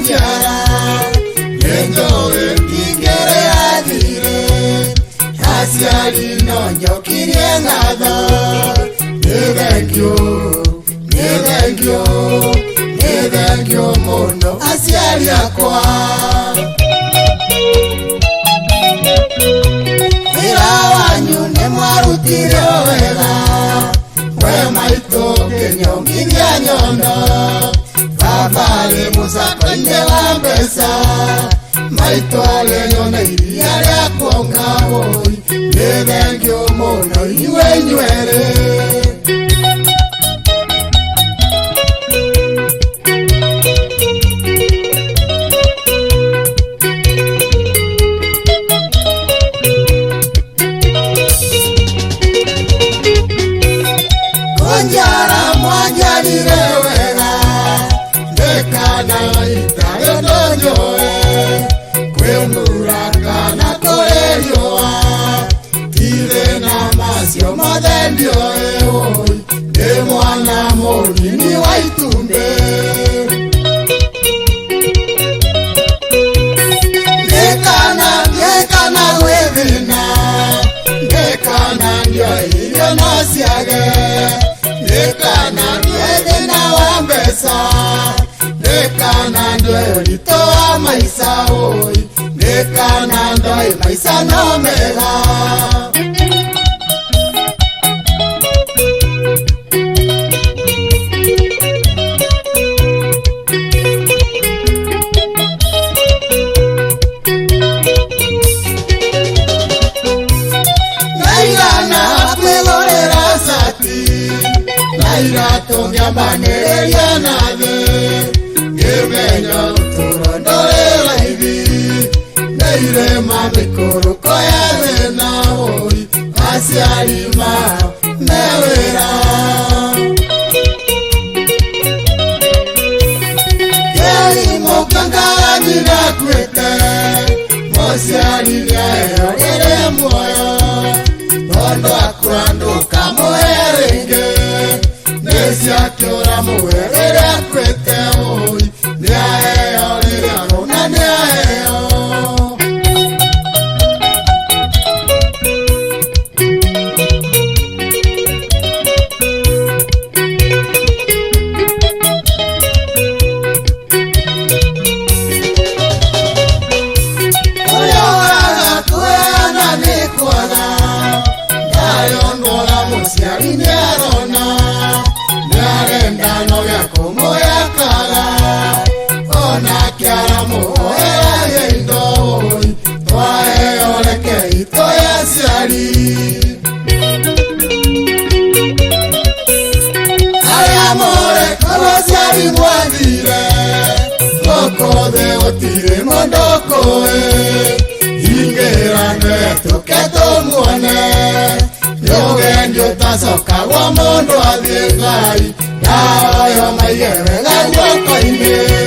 Aciara Yendo Kingere Adire Aciari no yo kiriengado Thank you mono Aciari Akwa Wanyu ne mwarutire wega we maito kenyo ngiria nyondo babale musako inde wa mbesa maito ale nyona iria ria kuonga woi nethengio mono iwe nywere Konjara mwanjarire wega Dekana itayo donjoe Kwemura kana korerioa Tire na masio modendioe oi De mwana monini waitumbe Dekana wevina Dekana ndio ilio nasiage Dekana ndiye na wambesa Dekana ndiye ulitoa maisa oi Dekana ndiye maisa no mega Naigana kwegorera sati Nairato ngiamanereria nathe Ngimenya turondorera hivi Neirema mikuruko ya thina oi Aciari ma mewira Yeri mukangara nirakwete Aciari niaerorere muoyo Tondo akuranduka muherenge Nesiakiora muherere akwete oi Niaeo liriano na niaeo Aciari niarona Niarenda no yakumo yakara Ona kiara muhoera yendo oi Twae oleke ito ya Aciari Ay amore como Aciari muadire Oko de otire mondoko Ingera neto keto muane Yogendio tasoka wa mondo adhigai Dayo mayere la wako ime